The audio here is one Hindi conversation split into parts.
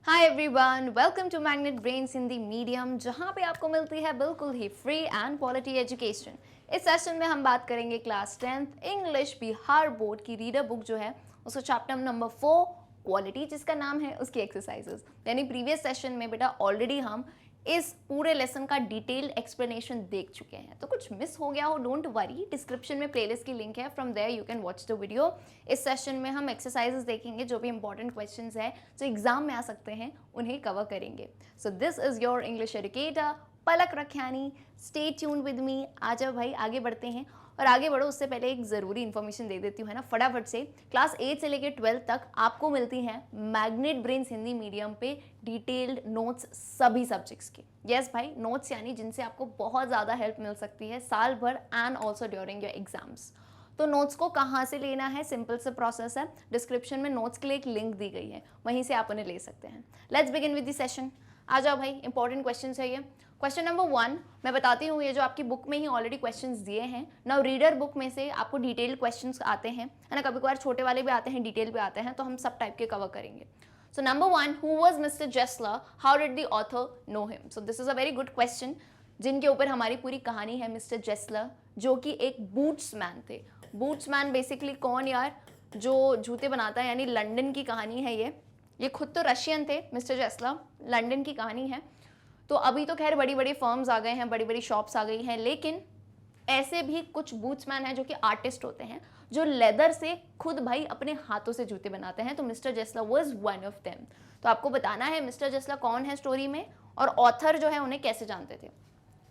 Hi everyone, welcome to magnet brains Hindi medium, जहां पे आपको मिलती है बिल्कुल ही फ्री एंड क्वालिटी एजुकेशन। इस सेशन में हम बात करेंगे class 10th English Bihar board की रीडर बुक जो है उसका चैप्टर नंबर 4 क्वालिटी, जिसका नाम है उसकी एक्सरसाइजेस। यानी प्रीवियस सेशन में बेटा ऑलरेडी हम इस पूरे लेसन का डिटेल एक्सप्लेनेशन देख चुके हैं, तो कुछ मिस हो गया हो डोंट वरी, डिस्क्रिप्शन में प्लेलिस्ट की लिंक है, from there you can watch the video. इस सेशन में हम एक्सरसाइजेस देखेंगे, जो भी इंपॉर्टेंट क्वेश्चंस है जो एग्जाम में आ सकते हैं उन्हें कवर करेंगे। So this is your English educator Palak Rakhiyani, stay tune with me. आ जाओ भाई, आगे बढ़ते हैं। और आगे बढ़ो उससे पहले एक ज़रूरी इन्फॉर्मेशन दे देती हूँ, है ना, फटाफट से। क्लास 8 से लेकर 12 तक आपको मिलती हैं मैग्नेट ब्रेन्स हिंदी मीडियम पे डिटेल्ड नोट्स सभी सब्जेक्ट्स के। यस भाई, नोट्स यानी जिनसे आपको बहुत ज़्यादा हेल्प मिल सकती है साल भर and also during your exams. तो नोट्स को कहाँ से लेना है, सिंपल सा प्रोसेस है। डिस्क्रिप्शन में नोट्स के लिए एक लिंक दी गई है, वहीं से आप उन्हें ले सकते हैं। Let's begin with the session. आ जाओ भाई, इंपॉर्टेंट क्वेश्चन है ये। क्वेश्चन नंबर 1 मैं बताती हूँ, ये जो आपकी बुक में ही ऑलरेडी क्वेश्चंस दिए हैं। नाउ रीडर बुक में से आपको डिटेल क्वेश्चंस आते हैं, है ना, कभी कभार छोटे वाले भी आते हैं, डिटेल भी आते हैं, तो हम सब टाइप के कवर करेंगे। So number 1, who was mister Gessler, how did the author know him? So this is a very good question, जिनके ऊपर हमारी पूरी कहानी है। मिस्टर जेस्लर जो कि एक बूट्समैन थे। बूट्समैन बेसिकली कौन यार, जो जूते बनाता है, यानी लंदन की कहानी है ये खुद तो रशियन थे मिस्टर जेस्लर, लंदन की कहानी है। तो अभी तो खैर बड़ी बड़ी फर्म्स आ गए हैं, बड़ी बड़ी शॉप्स आ गई हैं, लेकिन ऐसे भी कुछ बूट्समैन हैं जो कि आर्टिस्ट होते हैं, जो लेदर से खुद भाई अपने हाथों से जूते बनाते हैं। तो mister Gessler was one of them. तो आपको बताना है मिस्टर जेस्लर कौन है स्टोरी में, और ऑथर जो है उन्हें कैसे जानते थे।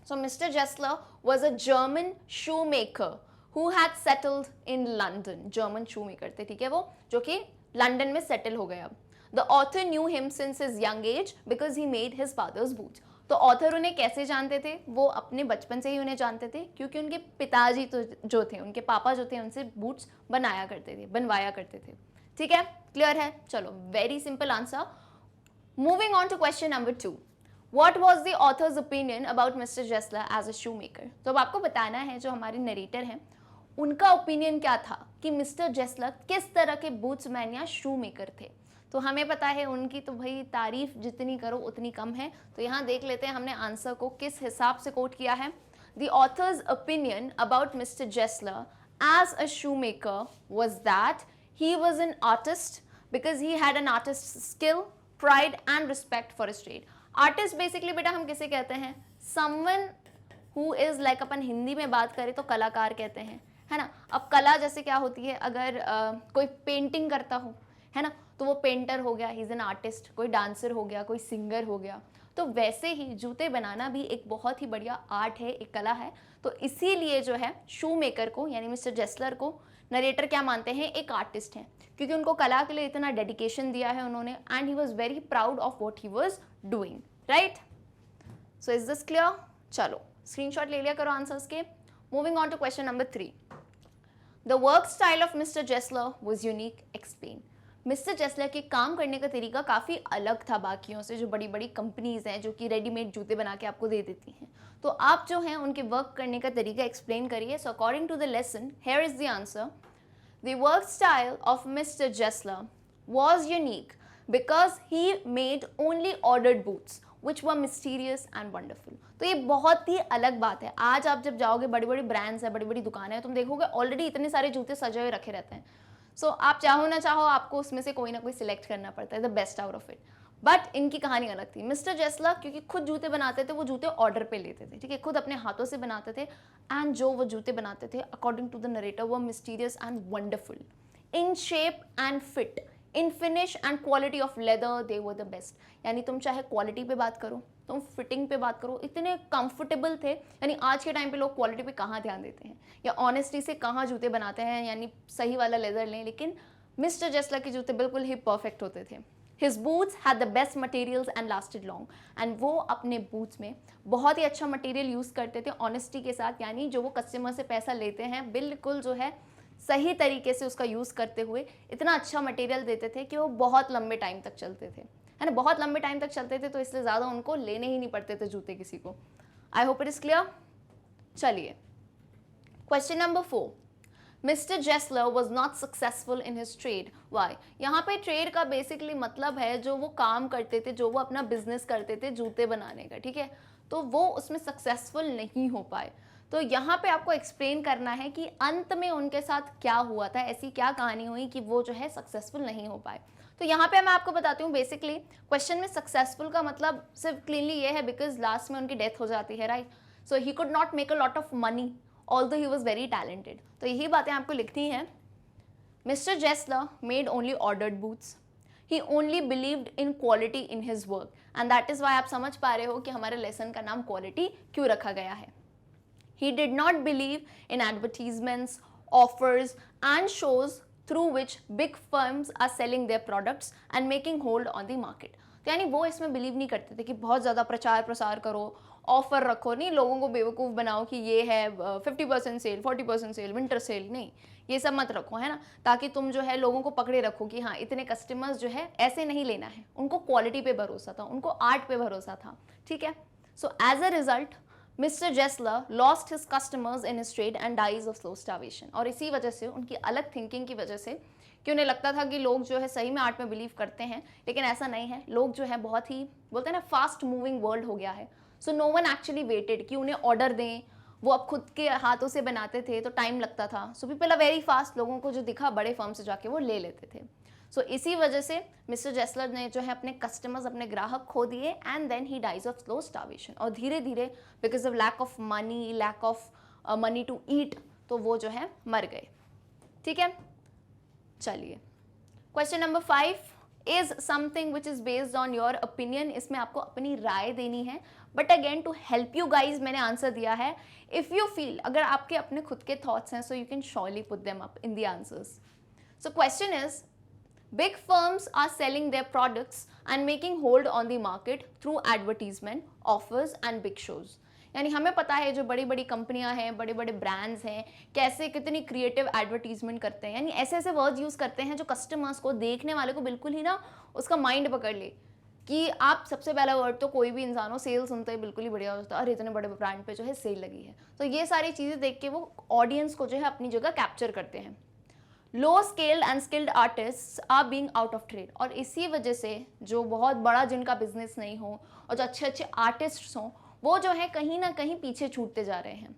So mister Gessler was a German shoe maker who had settled in London. German shoe maker थे, ठीक है, वो जो कि लंदन में सेटल हो गए अब। The author knew him since his young age because he made his father's boots. तो ऑथर उन्हें कैसे जानते थे? वो अपने बचपन से ही उन्हें जानते थे, क्योंकि उनके पिताजी तो जो थे, उनके पापा जो थे, उनसे बूट्स बनाया करते थे, बनवाया करते थे। ठीक है, क्लियर है? चलो, very simple answer. Moving on to question number 2, What was the author's opinion about Mr. Jessler as a shoemaker? तो अब आपको बताना है, जो हमारे नरेटर हैं उनका ओपिनियन क्या था कि मिस्टर जेस्लर किस तरह के बूट्समैन या शू मेकर थे। तो हमें पता है उनकी तो भाई तारीफ जितनी करो उतनी कम है। तो यहाँ देख लेते हैं हमने आंसर को किस हिसाब से कोट किया है। The author's opinion about mister Gessler as a shoe maker was that he was an artist because he had an artist skill, pride and respect for his trade. Artist basically बेटा हम किसे कहते हैं? समवन हु इज लाइक, अपन हिंदी में बात करें तो कलाकार कहते हैं, है ना। अब कला जैसे क्या होती है, अगर कोई पेंटिंग करता हो, है ना, तो वो पेंटर हो गया, ही इज एन आर्टिस्ट। कोई डांसर हो गया, कोई सिंगर हो गया। तो वैसे ही जूते बनाना भी एक बहुत ही बढ़िया आर्ट है, एक कला है। तो इसीलिए जो है शू मेकर को, यानी मिस्टर जेस्लर को, नरेटर क्या मानते हैं? एक आर्टिस्ट हैं, क्योंकि उनको कला के लिए इतना डेडिकेशन दिया है उन्होंने, and he was very proud of what he was doing, right. So is this clear? चलो स्क्रीनशॉट ले लिया करो आंसर्स के। Moving on to question number 3, the work style of mister Gessler was unique, explain. Mister Gessler के काम करने का तरीका काफ़ी अलग था बाकियों से, जो बड़ी बड़ी कंपनीज हैं जो कि रेडीमेड जूते बना के आपको दे देती हैं। तो आप जो हैं उनके वर्क करने का तरीका एक्सप्लेन करिए। So according to the lesson, here is the answer. The work style of mister Gessler was unique because he made only ordered boots which were mysterious and wonderful। तो ये बहुत ही अलग बात है। आज आप जब जाओगे, बड़ी बड़ी ब्रांड्स है, बड़ी बड़ी दुकानें हैं, तुम देखोगे ऑलरेडी इतने सारे जूते सजे हुए रखे रहते हैं। सो आप चाहो ना चाहो आपको उसमें से कोई ना कोई सिलेक्ट करना पड़ता है, the best out of it. But इनकी कहानी अलग थी। मिस्टर जेस्लर क्योंकि खुद जूते बनाते थे, वो जूते ऑर्डर पे लेते थे, ठीक है, खुद अपने हाथों से बनाते थे, एंड जो वो जूते बनाते थे अकॉर्डिंग टू द नरेटर वो mysterious and wonderful in shape and fit, in finish and quality of leather, they were the best. यानी तुम चाहे क्वालिटी पे बात करो, तुम फिटिंग पे बात करो, इतने कंफर्टेबल थे। यानी आज के टाइम पे लोग क्वालिटी पे कहाँ ध्यान देते हैं, या ऑनेस्टी से कहाँ जूते बनाते हैं, यानी सही वाला लेदर लें, लेकिन मिस्टर जेस्लर के जूते बिल्कुल ही परफेक्ट होते थे। His boots had the best materials and lasted long, and वो अपने बूट्स में बहुत ही अच्छा मटेरियल यूज़ करते थे ऑनेस्टी के साथ। यानी जो वो कस्टमर से पैसा लेते हैं बिल्कुल जो है सही तरीके से उसका यूज़ करते हुए इतना अच्छा मटेरियल देते थे कि वो बहुत लंबे टाइम तक चलते थे, है ना, बहुत लंबे टाइम तक चलते थे। तो इसलिए ज़्यादा उनको लेने ही नहीं पड़ते थे जूते किसी को। आई होप इट इज़ क्लियर। चलिए question number 4, Mr. Jessler was not successful in his trade. Why? यहाँ पे ट्रेड का बेसिकली मतलब है जो वो काम करते थे, जो वो अपना बिजनेस करते थे जूते बनाने का, ठीक है, तो वो उसमें सक्सेसफुल नहीं हो पाए। तो यहाँ पे आपको एक्सप्लेन करना है कि अंत में उनके साथ क्या हुआ था, ऐसी क्या कहानी हुई कि वो जो है सक्सेसफुल नहीं हो पाए। तो यहाँ पे मैं आपको बताती हूँ, बेसिकली क्वेश्चन में सक्सेसफुल का मतलब सिर्फ क्लीनली ये है बिकॉज लास्ट में उनकी डेथ हो जाती है, right. So he could not make a lot of money although he was very talented. तो यही बातें आपको लिखनी है। Mister Gessler made only ordered boots, he only believed in quality in his work, and that is why आप समझ पा रहे हो कि हमारे लेसन का नाम क्वालिटी क्यों रखा गया है। He did not believe in advertisements, offers and shows through which big firms are selling their products and making hold on the market. तो यानी वो इसमें बिलीव नहीं करते थे कि बहुत ज़्यादा प्रचार प्रसार करो, ऑफर रखो, नहीं लोगों को बेवकूफ़ बनाओ कि ये है 50% सेल, 40% सेल, विंटर सेल, नहीं ये सब मत रखो, है ना, ताकि तुम जो है लोगों को पकड़े रखो कि हाँ इतने कस्टमर्स जो है ऐसे नहीं लेना है। उनको क्वालिटी पे भरोसा था, उनको आर्ट पे भरोसा था, ठीक है। So as a result Mr. Jessler lost his customers in his trade and dies of slow starvation. और इसी वजह से, उनकी अलग थिंकिंग की वजह से, कि उन्हें लगता था कि लोग जो है सही में आर्ट में बिलीव करते हैं, लेकिन ऐसा नहीं है। लोग जो है बहुत ही बोलते हैं ना फास्ट मूविंग वर्ल्ड हो गया है। So no one actually waited कि उन्हें ऑर्डर दें, वो अब खुद के हाथों से बनाते थे तो टाइम लगता था। So people are very fast, लोगों को जो दिखा बड़े फर्म से जाके वो ले लेते थे। सो इसी वजह से मिस्टर जेस्लर ने जो है अपने कस्टमर्स, अपने ग्राहक खो दिए, and then he dies of slow starvation. और धीरे धीरे because of lack of money to eat, तो वो जो है मर गए, ठीक है। चलिए question number 5 is something which is based on your opinion. इसमें आपको अपनी राय देनी है, but again to help you guys मैंने आंसर दिया है। इफ यू फील, अगर आपके अपने खुद के थॉट्स हैं, so you can surely put them up in the answers. So question is, big firms are selling their products and making hold on the market through advertisement, offers and big shows. यानी हमें पता है जो बड़ी बड़ी कंपनियां हैं, बड़े बड़े ब्रांड्स हैं, कैसे कितनी क्रिएटिव एडवर्टीजमेंट करते हैं, यानी ऐसे ऐसे वर्ड्स यूज़ करते हैं जो कस्टमर्स को, देखने वाले को बिल्कुल ही ना उसका माइंड पकड़ ले। कि आप सबसे पहला वर्ड तो कोई भी इंसान हो, सेल सुनते ही बिल्कुल ही बढ़िया होता है, अरे इतने बड़े ब्रांड पे जो है सेल लगी है। तो ये सारी चीज़ें देख के वो ऑडियंस को जो है अपनी जगह कैप्चर करते हैं। Low scaled and skilled artist are being out of trade, और इसी वजह से जो बहुत बड़ा जिनका बिजनेस नहीं हो और जो अच्छे अच्छे आर्टिस्ट्स हों, वो जो है कहीं ना कहीं पीछे छूटते जा रहे हैं।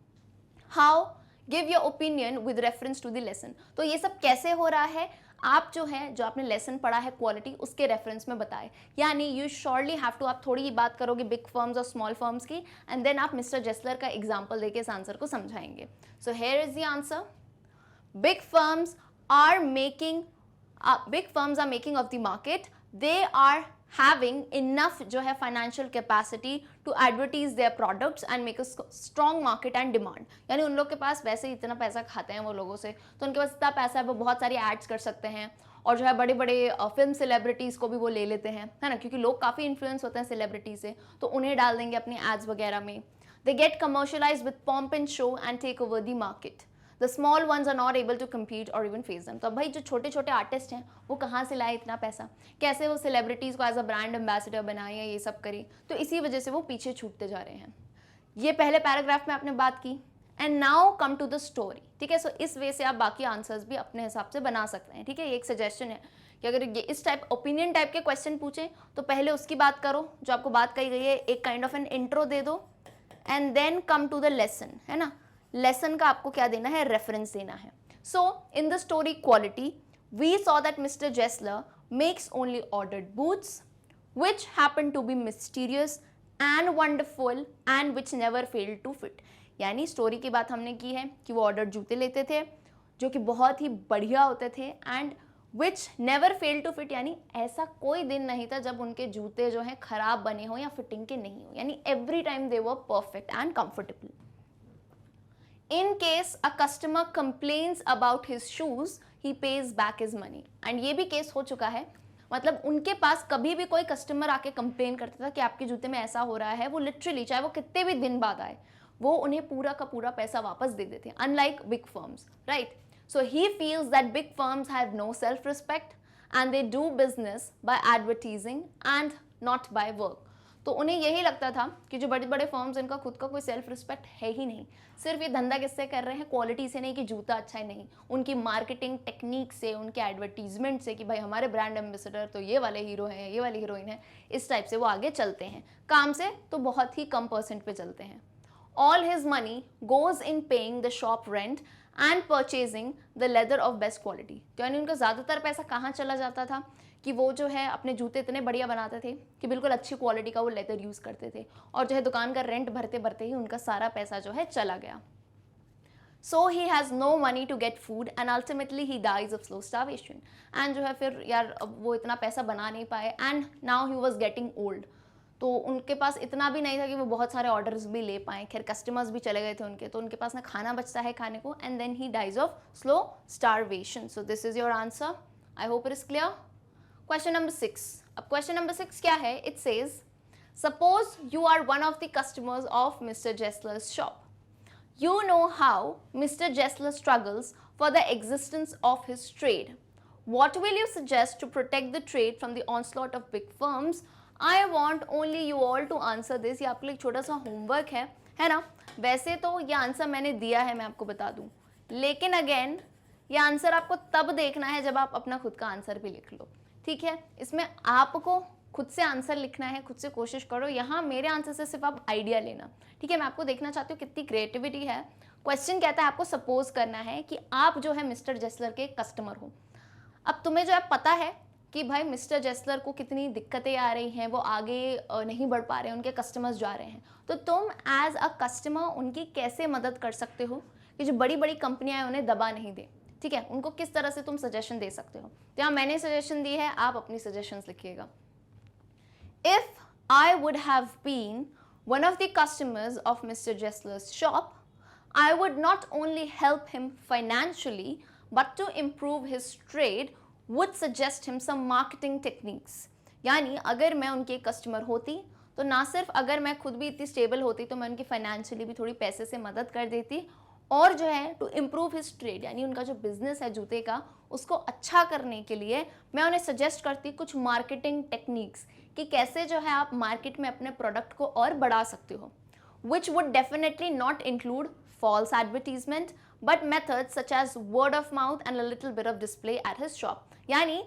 How? Give your opinion with reference to the lesson. तो ये सब कैसे हो रहा है, आप जो है जो आपने लेसन पढ़ा है क्वालिटी, उसके रेफरेंस में बताए। यानी यू श्योरली हैव टू, आप थोड़ी ही बात करोगे बिग फर्म्स और स्मॉल फर्म्स की, एंड देन आप मिस्टर जेस्लर का एग्जाम्पल देके इस आंसर को समझाएंगे। So here is the answer. Big firms are making of the market. They are having enough जो है financial capacity to advertise their products and make a strong market and demand. यानी उन लोग के पास वैसे इतना पैसा खाते हैं वो लोगों से, तो उनके पास इतना पैसा है वो बहुत सारी एड्स कर सकते हैं, और जो है बड़े बड़े फिल्म सेलिब्रिटीज़ को भी वो ले लेते हैं, है ना, क्योंकि लोग काफ़ी इन्फ्लुएंस होते हैं सेलिब्रिटी से, तो उन्हें डाल देंगे अपनी एड्स वगैरह में। They get commercialized with pomp and show and take over the market. The small ones are not able to compete or even face them. तो भाई जो छोटे छोटे आर्टिस्ट हैं वो कहाँ से लाए इतना पैसा, कैसे वो सेलिब्रिटीज़ को एज अ ब्रांड एम्बेसडर बनाए या ये सब करें, तो इसी वजह से वो पीछे छूटते जा रहे हैं। ये पहले पैराग्राफ में आपने बात की। And now come to the story, ठीक है। सो इस वे से आप बाकी आंसर्स भी अपने हिसाब से बना सकते हैं, ठीक है। ये एक सजेशन है कि अगर ये इस टाइप ओपिनियन टाइप के क्वेश्चन पूछें तो पहले उसकी बात करो, जो आपको बात कही गई है, एक काइंड ऑफ एन इंट्रो दे दो, and then come to the lesson, है ना। लेसन का आपको क्या देना है, रेफरेंस देना है। So in the story quality we saw that mister Gessler makes only ordered boots which happen to be mysterious and wonderful and which never fail to fit. यानी स्टोरी की बात हमने की है कि वो ऑर्डर जूते लेते थे जो कि बहुत ही बढ़िया होते थे, and which never fail to fit, यानी ऐसा कोई दिन नहीं था जब उनके जूते जो हैं खराब बने हो या फिटिंग के नहीं हो, यानी every time they were perfect and comfortable. In case a customer complains about his shoes, he pays back his money. And ये भी केस हो चुका है, मतलब उनके पास कभी भी कोई कस्टमर आके कंप्लेन करता था कि आपके जूते में ऐसा हो रहा है, वो लिटरली चाहे वो कितने भी दिन बाद आए, वो उन्हें पूरा का पूरा पैसा वापस दे देते हैं, unlike big firms, right. So he feels that big firms have no self respect and they do business by advertising and not by work. तो उन्हें यही लगता था कि जो बड़े बड़े फर्म्स, इनका खुद का कोई सेल्फ रिस्पेक्ट है ही नहीं, सिर्फ ये धंधा किससे कर रहे हैं, क्वालिटी से नहीं कि जूता अच्छा है, नहीं, उनकी मार्केटिंग टेक्निक से, उनके एडवर्टीजमेंट से कि भाई हमारे ब्रांड एम्बेसडर तो ये वाले हीरो हैं, ये वाली हीरोइन है, इस टाइप से वो आगे चलते हैं। काम से तो बहुत ही कम परसेंट पे चलते हैं। All his money goes in paying the shop rent and purchasing the leather of best quality। तो यानी उनका ज़्यादातर पैसा कहाँ चला जाता था कि वो जो है अपने जूते इतने बढ़िया बनाते थे कि बिल्कुल अच्छी क्वालिटी का वो लेदर यूज़ करते थे, और जो है दुकान का रेंट भरते भरते ही उनका सारा पैसा जो है चला गया। So he has no money to get food and ultimately he dies of slow starvation। and जो है फिर यार अब वो इतना पैसा बना नहीं पाए, and now he was getting old। तो उनके पास इतना भी नहीं था कि वो बहुत सारे ऑर्डर्स भी ले पाएँ, खैर कस्टमर्स भी चले गए थे उनके, तो उनके पास ना खाना बचता है खाने को, and then he dies of slow starvation. So this is your answer, I hope it is clear. Question number 6। अब क्वेश्चन नंबर 6 क्या है, it says suppose you are one of the customers of mister Gessler's shop. You know how Mr. Jessler struggles for the existence of his trade. What will you suggest to protect the trade from the onslaught of big firms? I want only you all to answer this। ये आपके लिए एक छोटा सा होमवर्क है ना। वैसे तो ये आंसर मैंने दिया है, मैं आपको बता दूं, लेकिन अगेन ये आंसर आपको तब देखना है जब आप अपना खुद का आंसर भी लिख लो, ठीक है। इसमें आपको खुद से आंसर लिखना है, खुद से कोशिश करो, यहाँ मेरे आंसर से सिर्फ आप आइडिया लेना, ठीक है। मैं आपको देखना चाहती हूँ कितनी क्रिएटिविटी है। क्वेश्चन कहता है आपको सपोज करना है कि आप जो है मिस्टर जेस्लर के कस्टमर हो। अब तुम्हें जो है पता है कि भाई मिस्टर जेस्लर को कितनी दिक्कतें आ रही हैं, वो आगे नहीं बढ़ पा रहे हैं, उनके कस्टमर्स जा रहे हैं, तो तुम एज अ कस्टमर उनकी कैसे मदद कर सकते हो कि जो बड़ी बड़ी कंपनियां हैं उन्हें दबा नहीं दे, ठीक है। उनको किस तरह से तुम सजेशन दे सकते हो। तो यहाँ मैंने सजेशन दी है, आप अपनी सजेशंस लिखिएगा। If I would have been one of the customers of Mr. Jessler's shop, I would not only help him financially, but to improve his trade, would suggest him some marketing techniques। यानी अगर मैं उनकी कस्टमर होती तो ना सिर्फ अगर मैं खुद भी इतनी स्टेबल होती तो मैं उनकी फाइनेंशियली भी थोड़ी पैसे से मदद कर देती, और जो है टू इम्प्रूव हिज ट्रेड, यानी उनका जो बिजनेस है जूते का उसको अच्छा करने के लिए मैं उन्हें सजेस्ट करती कुछ मार्केटिंग टेक्निक्स कि कैसे जो है आप मार्केट में अपने प्रोडक्ट को और बढ़ा सकते हो, which would definitely not include false advertisement but methods such as word of mouth and a little bit of display at his shop. यानी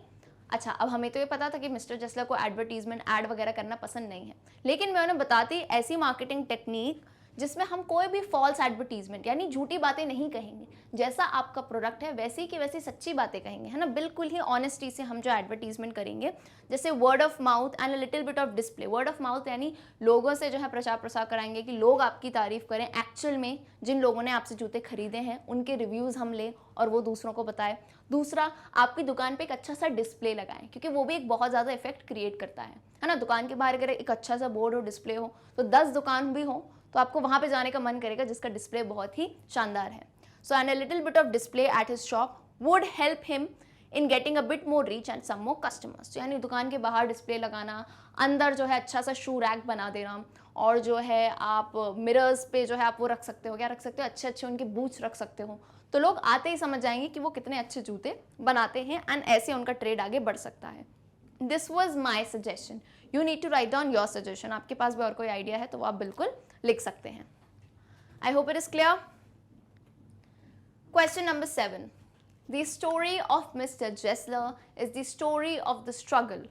अच्छा, अब हमें तो ये पता था कि मिस्टर जेस्लर को एडवर्टीजमेंट ऐड वगैरह करना पसंद नहीं है, लेकिन मैं उन्हें बताती ऐसी मार्केटिंग टेक्निक जिसमें हम कोई भी फॉल्स एडवर्टीजमेंट यानी झूठी बातें नहीं कहेंगे, जैसा आपका प्रोडक्ट है वैसी की वैसी सच्ची बातें कहेंगे, है ना। बिल्कुल ही ऑनेस्टी से हम जो एडवर्टीजमेंट करेंगे, जैसे word of mouth and a little bit of display. Word of mouth यानी लोगों से जो है प्रचार प्रसार कराएंगे कि लोग आपकी तारीफ करें, एक्चुअल में जिन लोगों ने आपसे जूते खरीदे हैं उनके रिव्यूज़ हम लें और वो दूसरों को बताएं। दूसरा, आपकी दुकान पे एक अच्छा सा डिस्प्ले लगाएं, क्योंकि वो भी एक बहुत ज़्यादा इफेक्ट क्रिएट करता है ना। दुकान के बाहर अगर एक अच्छा सा बोर्ड हो, डिस्प्ले हो, तो 10 दुकान भी हो तो आपको वहाँ पे जाने का मन करेगा जिसका डिस्प्ले बहुत ही शानदार है। So and a little bit of display at his shop would help him in getting a bit more reach and some more customers. यानी दुकान के बाहर डिस्प्ले लगाना, अंदर जो है अच्छा सा शू रैक बना देना, और जो है आप मिरर्स पे जो है आप वो रख सकते हो, क्या रख सकते हो, अच्छे अच्छे उनके बूट्स रख सकते हो, तो लोग आते ही समझ जाएंगे कि वो कितने अच्छे जूते बनाते हैं, एंड ऐसे उनका ट्रेड आगे बढ़ सकता है। This was my suggestion, you need to write down your suggestion. आपके पास भी और कोई आइडिया है तो वो आप बिल्कुल लिख सकते हैं। आई hope it is clear. Question number 7। The story of Mr. Jessler is the story of the struggle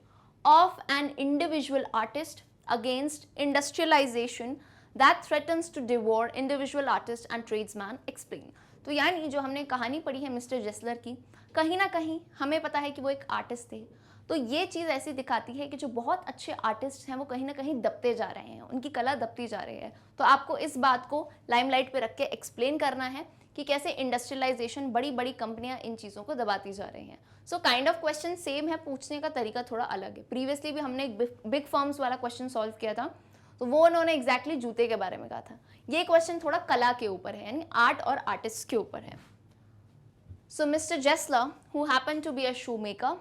of an individual artist against industrialization that threatens to devour individual artist and tradesman explain। तो यानी जो हमने कहानी पढ़ी है मिस्टर जेस्लर की, कहीं ना कहीं हमें पता है कि वो एक आर्टिस्ट थे, तो ये चीज़ ऐसी दिखाती है कि जो बहुत अच्छे आर्टिस्ट हैं वो कहीं ना कहीं दबते जा रहे हैं, उनकी कला दबती जा रही है। तो आपको इस बात को लाइमलाइट पे रख के एक्सप्लेन करना है कि कैसे इंडस्ट्रियलाइजेशन, बड़ी बड़ी कंपनियां इन चीज़ों को दबाती जा रही हैं। So kind of question same है, पूछने का तरीका थोड़ा अलग है। प्रीवियसली भी हमने एक बिग फर्म्स वाला क्वेश्चन सॉल्व किया था, तो वो उन्होंने एग्जैक्टली जूते के बारे में कहा था। ये क्वेश्चन थोड़ा कला के ऊपर है, यानी आर्ट और आर्टिस्ट के ऊपर है। So mister Gessler, who happen to be a shoe maker,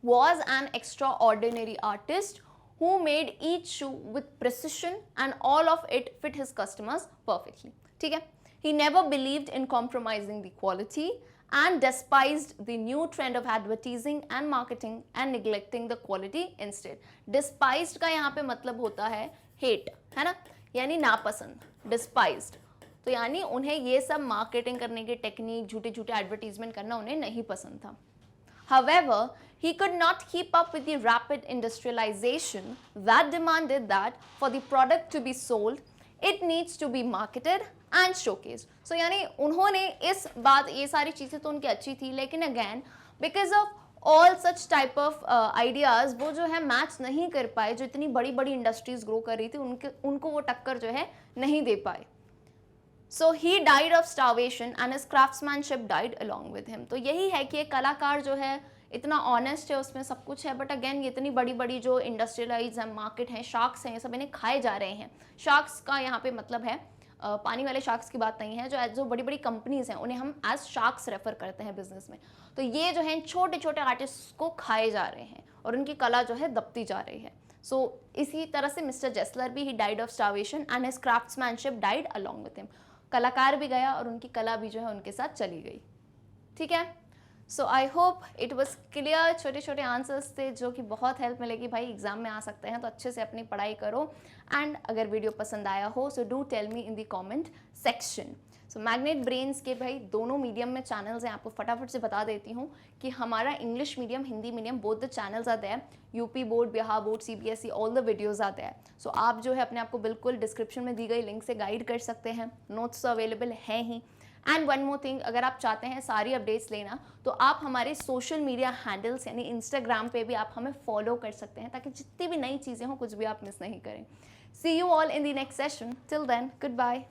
was an extraordinary artist who made each shoe with precision and all of it fit his customers perfectly। ठीक है, he never believed in compromising the quality and despised the new trend of advertising and marketing and neglecting the quality instead. Despised का यहाँ पे मतलब होता है hate, है ना, यानी नापसंद, despised. तो यानी उन्हें ये सब मार्केटिंग करने की टेक्निक, झूठे झूठे एडवर्टीजमेंट करना उन्हें नहीं पसंद था. However, he could not keep up with the rapid industrialization that demanded that for the product to be sold, it needs to be marketed and showcased. So यानी उन्होंने इस बात, ये सारी चीज़ें तो उनकी अच्छी थी, लेकिन again because of all such type of ideas वो जो है मैच नहीं कर पाए, जो इतनी बड़ी बड़ी इंडस्ट्रीज ग्रो कर रही थी उनको वो टक्कर जो है नहीं दे पाए. So he died of starvation and his craftsmanship died along with him. तो यही है कि एक कलाकार जो है इतना ऑनेस्ट है, उसमें सब कुछ है, बट अगेन ये इतनी बड़ी बड़ी जो इंडस्ट्रियलाइज है, मार्केट है, शार्क्स हैं, ये सब इन्हें खाए जा रहे हैं. शार्क्स का यहाँ पे मतलब है पानी वाले शार्क्स की बात नहीं है, जो बड़ी बड़ी कंपनीज हैं उन्हें हम एज शार्क्स रेफर करते हैं बिजनेस में. तो ये जो है छोटे छोटे आर्टिस्ट को खाए जा रहे हैं और उनकी कला जो है दबती जा रही है. सो इसी तरह से मिस्टर जेस्लर भी he died of starvation and his craftsmanship died along with him. कलाकार भी गया और उनकी कला भी जो है उनके साथ चली गई. ठीक है, so I hope it was clear. छोटे छोटे आंसर्स थे जो कि बहुत हेल्प मिलेगी भाई, एग्जाम में आ सकते हैं, तो अच्छे से अपनी पढ़ाई करो. एंड अगर वीडियो पसंद आया हो so do tell me in the comment section. So magnet brains के भाई दोनों मीडियम में चैनल्स हैं, आपको फटाफट से बता देती हूँ कि हमारा English medium, Hindi medium, both the channels are there. UP board, Bihar board, CBSE, all the videos आते हैं. सो आप जो है अपने आप को बिल्कुल डिस्क्रिप्शन में दी गई लिंक से गाइड कर सकते हैं. नोट्स तो अवेलेबल हैं ही. एंड वन मोर थिंग, अगर आप चाहते हैं सारी अपडेट्स लेना तो आप हमारे सोशल मीडिया हैंडल्स यानी इंस्टाग्राम पे भी आप हमें फॉलो कर सकते हैं, ताकि जितनी भी नई चीज़ें हों कुछ भी आप मिस नहीं करें. See you all in the next session. Till then, good bye.